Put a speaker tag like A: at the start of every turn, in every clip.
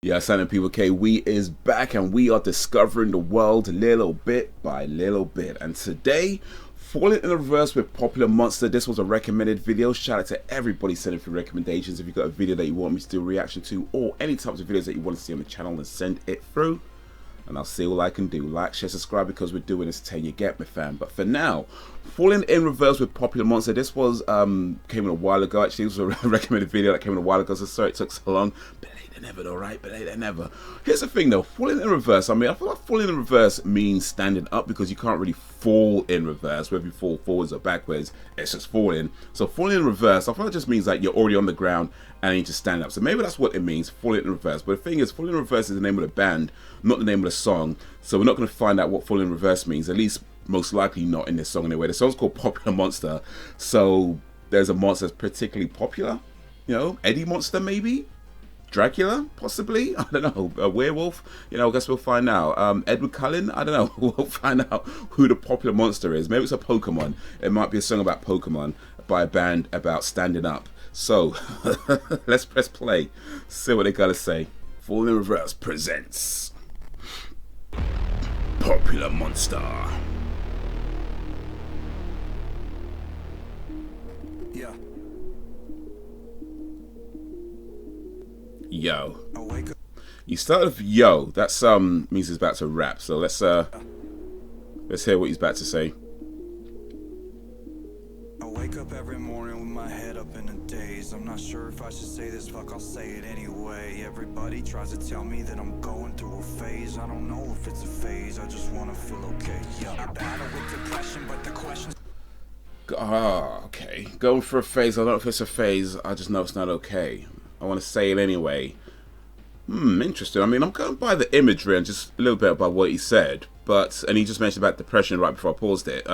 A: Yeah, Silent People KW is back and we are discovering the world little bit by little bit. And today, falling in reverse with Popular Monster. This was a recommended video. Shout out to everybody sending through recommendations. If you've got a video that you want me to do a reaction to or any types of videos that you want to see on the channel, then send it through. And I'll see what I can do. Like, share, subscribe, because we're doing this 10 you get me, fam. But for now, falling in reverse with Popular Monster. This was came in a while ago. Actually, this was a recommended video that came in a while ago. So sorry it took so long. But they never, though, right? But they never. Here's the thing, though. Falling in reverse. I mean, I feel like falling in reverse means standing up because you can't really fall in reverse. Whether you fall forwards or backwards, it's just falling. So falling in reverse, I feel like it just means like you're already on the ground and you just stand up. So maybe that's what it means, falling in reverse. But the thing is, falling in reverse is the name of the band, not the name of the song. So we're not going to find out what falling in reverse means, at least most likely not in this song anyway. The song's called Popular Monster. So there's a monster that's particularly popular. You know, Eddie Monster maybe? Dracula, possibly? I don't know. A werewolf? You know, I guess we'll find out. Edward Cullen? I don't know. We'll find out who the popular monster is. Maybe it's a Pokemon. It might be a song about Pokemon by a band about standing up. So, let's press play. See what they gotta say. Fall in Reverse presents Popular Monster.
B: Yeah.
A: Yo. You start with yo. That's means he's about to rap. So let's hear what he's about to say.
B: I wake up every morning with my head up in a daze. I'm not sure if I should say this, fuck, I'll say it anyway. Everybody tries to tell me that I'm going through a phase. I don't know if it's a phase, I just wanna feel okay. Yeah, I battle with depression, but the question.
A: Okay. Going for a phase. I don't know if it's a phase. I just know it's not okay. I want to say it anyway. Interesting. I mean, I'm going by the imagery and just a little bit about what he said. And he just mentioned about depression right before I paused it.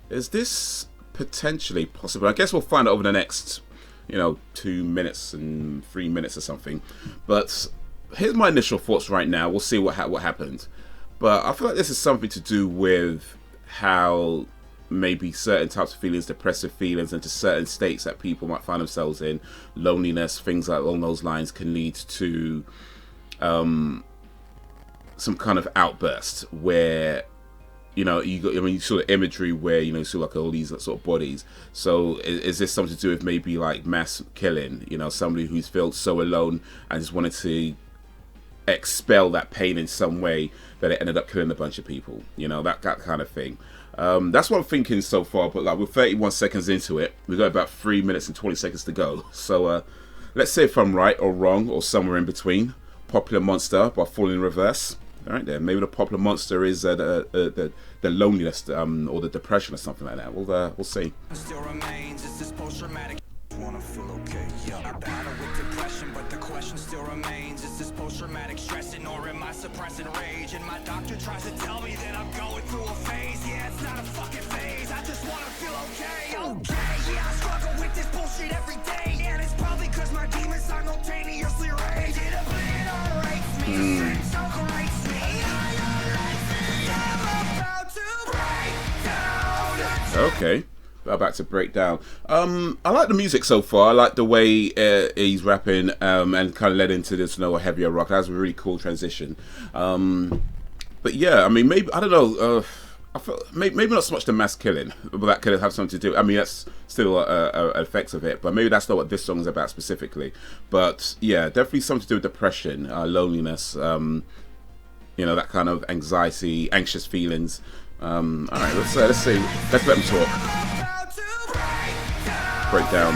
A: Is this potentially possible? I guess we'll find out over the next, 2 minutes and 3 minutes or something. But here's my initial thoughts right now. We'll see what happened. But I feel like this is something to do with how maybe certain types of feelings, depressive feelings, into certain states that people might find themselves in, loneliness, things like along those lines, can lead to some kind of outburst where you saw the imagery where you saw like all these sort of bodies. So is this something to do with maybe like mass killing? Somebody who's felt so alone and just wanted to expel that pain in some way that it ended up killing a bunch of people. That kind of thing. That's what I'm thinking so far, but like we're 31 seconds into it. We've got about 3 minutes and 20 seconds to go. So let's see if I'm right or wrong or somewhere in between. Popular Monster by Falling in Reverse. All right then, maybe the popular monster is the loneliness or the depression or something like that. We'll see.
B: Still remains, it's this post-traumatic. Wanna feel okay, yeah. I battle with depression, but the question still remains. Is this post-traumatic stressing or am I suppressing rage? And my doctor tries to tell me that I'm going through a phase. Yeah, it's not a fucking phase, I just wanna feel okay. Okay, yeah, I struggle with this bullshit every day. And it's probably cause my demons simultaneously rage. It a bleed rates me, so rates me. I'm about to break down.
A: Okay. About to break down. I like the music so far. I like the way he's rapping and kind of led into this heavier rock. That was a really cool transition. But yeah, I mean, maybe I don't know. I felt maybe not so much the mass killing, but that could have something to do. I mean, that's still effects of it, but maybe that's not what this song is about specifically. But yeah, definitely something to do with depression, loneliness. That kind of anxiety, anxious feelings. All right, let's see. Let's let him talk. Breakdown.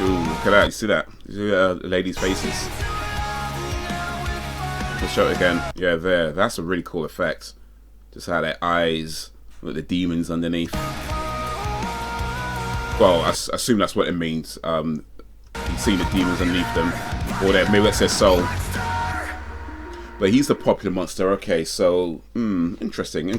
A: Ooh, look at that. You see that? You see ladies' faces? Let's show it again. Yeah, there. That's a really cool effect. Just how their eyes, with the demons underneath. Well, I assume that's what it means. You see the demons underneath them, or maybe that's their soul. But he's the popular monster. Okay, so interesting.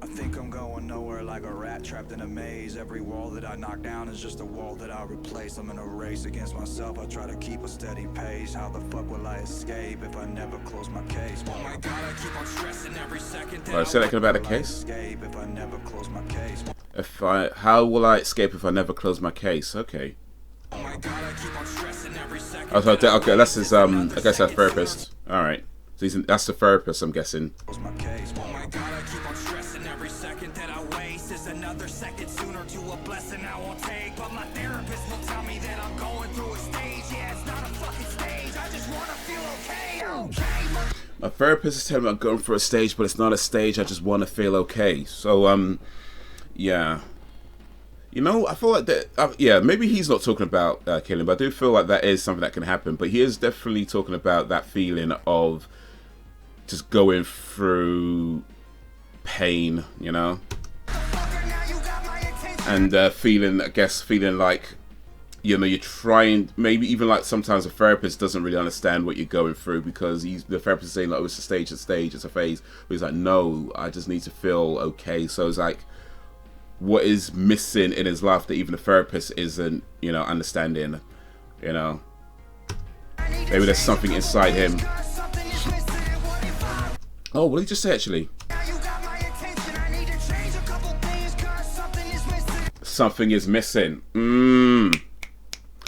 B: I think think I'm going nowhere like a rat trapped in a maze. Every wall that I knock down is just a wall that I replace. I'm in a race against myself, I try to keep a steady pace. How the fuck will I escape if I never close my case? Oh my god, I keep on stressing every second.
A: Alright, say that about a case.
B: If I never close my case.
A: How will I escape if I never close my case? Okay.
B: Oh my god, I keep on stressing every second.
A: Okay, that's his I guess that's therapist. Alright. So that's the therapist, I'm guessing.
B: Close my case. Oh my god, I keep on stressing every second that I waste is another second sooner to a blessing I won't take. But my therapist will tell me that I'm going through a stage. Yeah, it's not a fucking stage. I just wanna feel okay. Okay.
A: My therapist is telling me I'm going for a stage, but it's not a stage. I just want to feel okay. So, yeah. You know, I feel like that, yeah, maybe he's not talking about killing, but I do feel like that is something that can happen. But he is definitely talking about that feeling of just going through pain, you know? And feeling, I guess, feeling like, you know, you're trying, maybe even like sometimes a therapist doesn't really understand what you're going through because the therapist is saying, like, oh, it's a stage, it's a phase. But he's like, no, I just need to feel okay. So it's like, what is missing in his life that even the therapist isn't, you know, understanding, you know? Maybe there's something inside him. Oh, what did he just say, actually? Something is missing.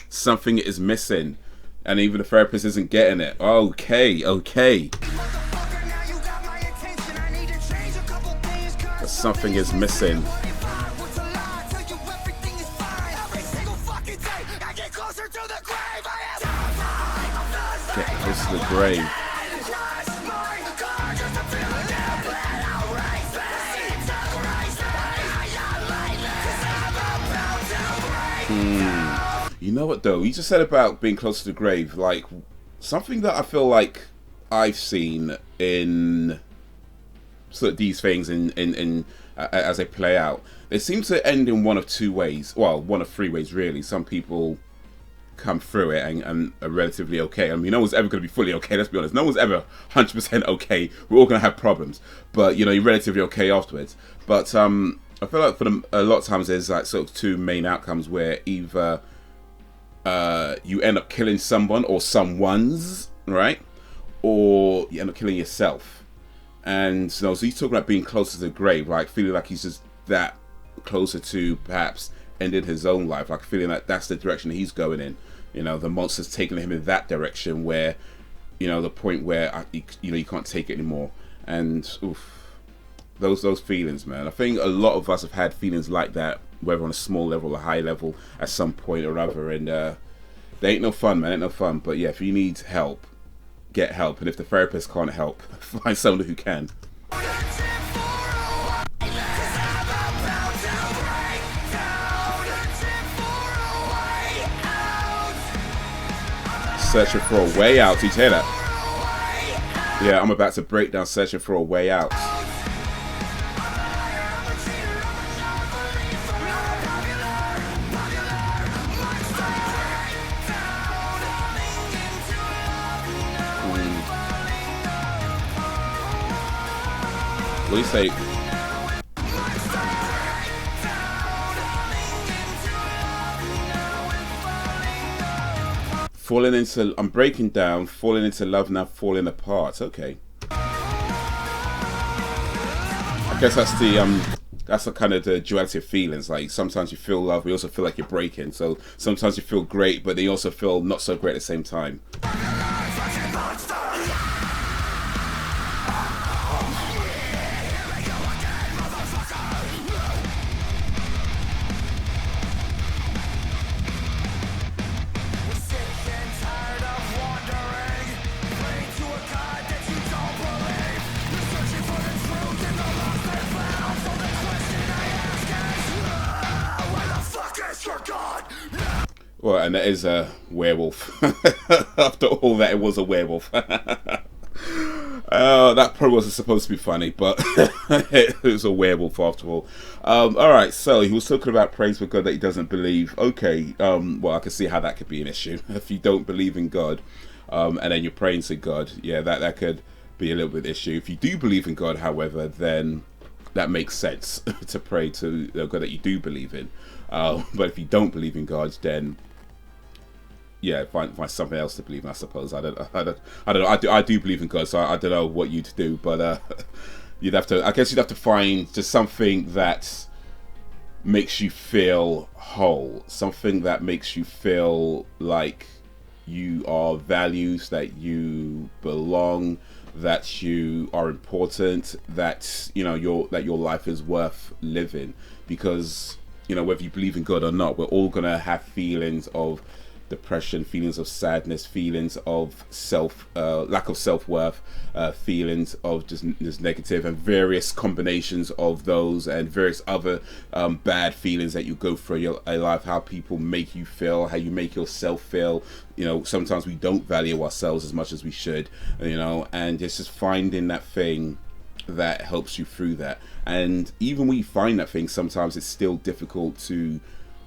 A: Something is missing. And even the therapist isn't getting it. Okay, okay. But something is missing. Get close to the grave. You know what though? You just said about being close to the grave, like something that I feel like I've seen in sort of these things in as they play out. They seem to end in one of two ways. Well, one of three ways really. Some people come through it and are relatively okay. I mean, no one's ever going to be fully okay, let's be honest. No one's ever 100% okay. We're all going to have problems. But, you know, you're relatively okay afterwards. But I feel like for a lot of times there's like sort of two main outcomes where either you end up killing someone or someone's, right? Or you end up killing yourself. And you know, so he's talking about being closer to the grave, like feeling like he's just that closer to perhaps ended his own life, like feeling like that's the direction he's going in. You know, the monster's taking him in that direction where, you know, the point where you know, you can't take it anymore. And oof, those feelings, man. I think a lot of us have had feelings like that, whether on a small level or a high level, at some point or other. And they ain't no fun, man. Ain't no fun. But yeah, if you need help, get help. And if the therapist can't help, find someone who can. Searching for a way out. Did you hear that? Yeah, I'm about to break down Searching for a Way Out. What do you say? Falling into, I'm breaking down, falling into love, now falling apart. Okay. I guess that's the kind of the duality of feelings. Like sometimes you feel love, but you also feel like you're breaking. So sometimes you feel great, but then you also feel not so great at the same time. Well, and that is a werewolf. After all that, it was a werewolf. That probably wasn't supposed to be funny, but it was a werewolf after all. Alright, so he was talking about praise for God that he doesn't believe. Okay, well, I can see how that could be an issue. If you don't believe in God, and then you're praying to God, yeah, that could be a little bit of an issue. If you do believe in God, however, then that makes sense to pray to the God that you do believe in. But if you don't believe in God, then yeah, find something else to believe in, I suppose. I don't know. I do believe in God, so I don't know what you'd do, but you'd have to. I guess you'd have to find just something that makes you feel whole, something that makes you feel like you are valued, that you belong, that you are important, that your life is worth living. Because whether you believe in God or not, we're all gonna have feelings of depression, feelings of sadness, feelings of lack of self-worth, feelings of just negative, and various combinations of those, and various other bad feelings that you go through your life. How people make you feel, how you make yourself feel. Sometimes we don't value ourselves as much as we should. And it's just finding that thing that helps you through that. And even when you find that thing, sometimes it's still difficult to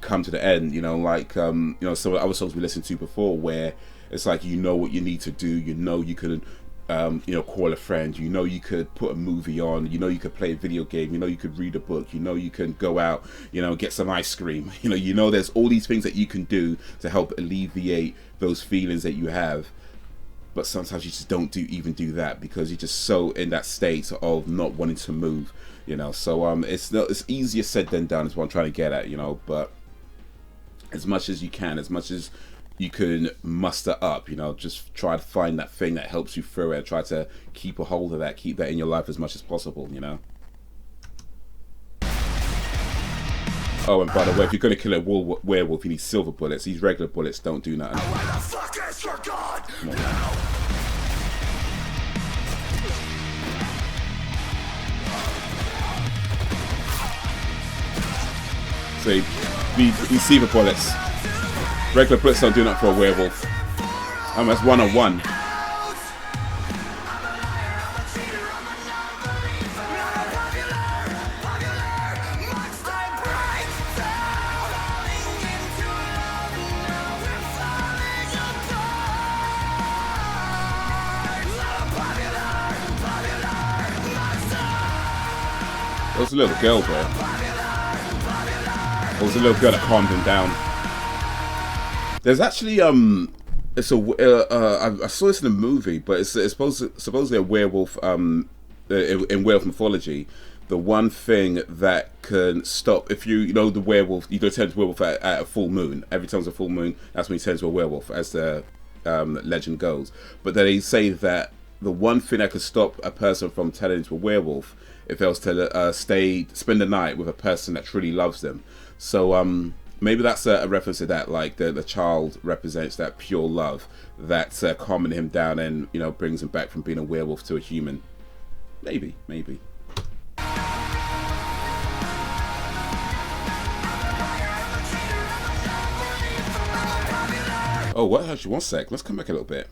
A: come to the end. Some of the other songs we listened to before, where it's like what you need to do. You could call a friend. You could put a movie on. You could play a video game. You could read a book. You can go out. Get some ice cream. There's all these things that you can do to help alleviate those feelings that you have. But sometimes you just don't even do that, because you're just so in that state of not wanting to move. So it's easier said than done, is what I'm trying to get at. But as much as you can, as much as you can muster up, just try to find that thing that helps you through it. Try to keep a hold of that, keep that in your life as much as possible. Oh, and by the way, if you're going to kill a werewolf, you need silver bullets. These regular bullets don't do nothing.
B: Where the fuck is your God?
A: So these silver bullets, regular bullets don't do nothing for a werewolf. That's 1-on-1. There was a little girl there. There was a little girl that calmed him down. There's actually it's I saw this in a movie, but it's supposedly a werewolf in werewolf mythology. The one thing that can stop, if the werewolf, you don't turn to a werewolf at a full moon. Every time it's a full moon, that's when you turn to a werewolf, as the legend goes. But they say that the one thing that could stop a person from turning into a werewolf, if they was to spend the night with a person that truly loves them. So maybe that's a reference to that, like the child represents that pure love that's calming him down and brings him back from being a werewolf to a human. Maybe. Oh, what? Actually, one sec. Let's come back a little bit.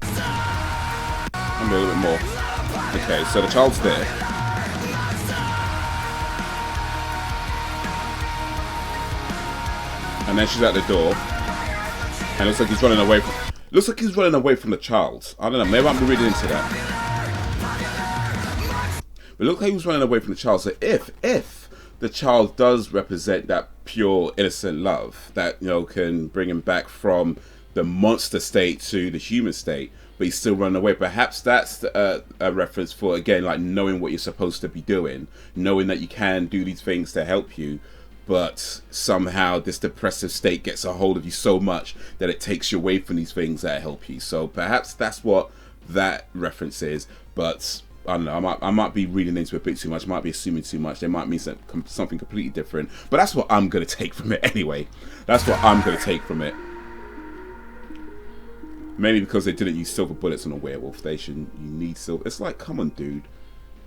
A: A little bit more. Okay, so the child's there. And then she's at the door. And it looks like he's running away from... Looks like he's running away from the child. I don't know. Maybe I'm reading into that. But it looks like he was running away from the child. So if the child does represent that pure, innocent love that, can bring him back from the monster state to the human state, but he's still running away. Perhaps that's a reference for, again, like knowing what you're supposed to be doing, knowing that you can do these things to help you, but somehow this depressive state gets a hold of you so much that it takes you away from these things that help you. So perhaps that's what that reference is, but I don't know, I might be reading into it a bit too much, I might be assuming too much, they might mean something completely different, but that's what I'm going to take from it anyway. That's what I'm going to take from it. Mainly because they didn't use silver bullets on a werewolf. You need silver. It's like, come on, dude.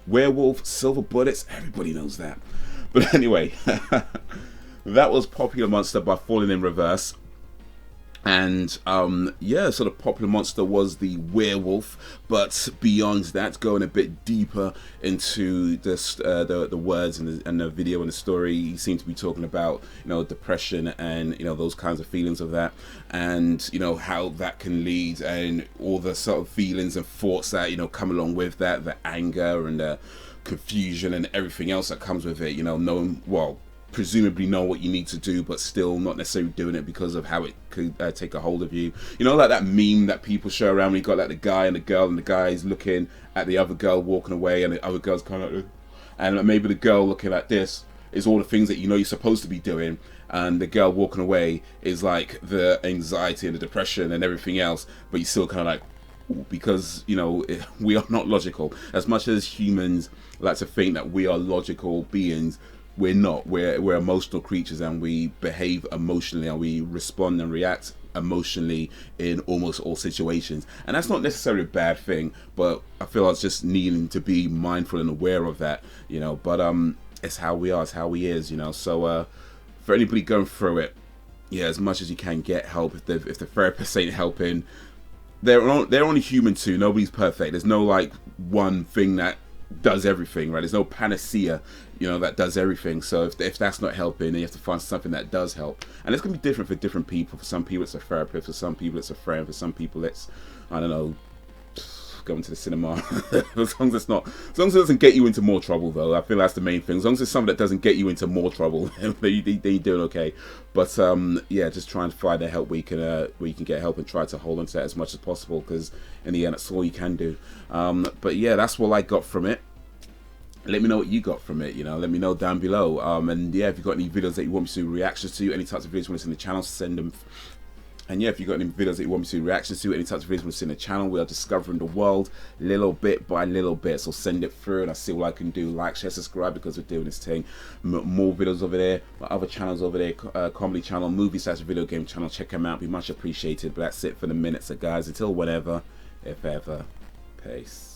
A: Werewolf, silver bullets, everybody knows that. But anyway, that was Popular Monster by Falling in Reverse. And yeah, so the Popular Monster was the werewolf, but beyond that, going a bit deeper into this, the words and the video and the story, he seemed to be talking about depression and those kinds of feelings of that, and how that can lead, and all the sort of feelings and thoughts that come along with that, the anger and the confusion and everything else that comes with it, you know, knowing, well, presumably know what you need to do, but still not necessarily doing it because of how it could take a hold of you. You know, like that meme that people show around when you got like the guy and the girl, and the guy is looking at the other girl walking away, and the other girl's kind of like, and maybe the girl looking like this is all the things that you know you're supposed to be doing, and the girl walking away is like the anxiety and the depression and everything else, but you're still kind of like, because, you know, we are not logical. As much as humans like to think that we are logical beings, we're not. We're emotional creatures, and we behave emotionally, and we respond and react emotionally in almost all situations. And that's not necessarily a bad thing, but I feel it's just needing to be mindful and aware of that, you know. But it's how we are, it's how we is, you know. So for anybody going through it, yeah, as much as you can, get help. If the therapist ain't helping, they're only human too. Nobody's perfect. There's no like one thing that does everything, right? There's no panacea, you know, that does everything. So if that's not helping, then you have to find something that does help. And it's gonna be different for different people. For some people it's a therapist, for some people it's a friend, for some people it's, I don't know, going to the cinema. as long as it doesn't get you into more trouble, though. I feel that's the main thing. As long as it's something that doesn't get you into more trouble, then you're doing okay. But yeah, just try and find the help where you can get help, and try to hold on to that as much as possible, because in the end, that's all you can do. But yeah, that's what I got from it. Let me know what you got from it, you know, let me know down below. And yeah, if you've got any videos that you want me to do reactions to, any types of videos you want to see in the channel, send them. And yeah, if you've got any videos that you want me to do reactions to, any types of videos you want to see in the channel, we are discovering the world little bit by little bit. So send it through, and I'll see what I can do. Like, share, subscribe, because we're doing this thing. More videos over there, my other channels over there, comedy channel, movie/video game channel. Check them out, be much appreciated. But that's it for the minute. So guys, until whenever, if ever, peace.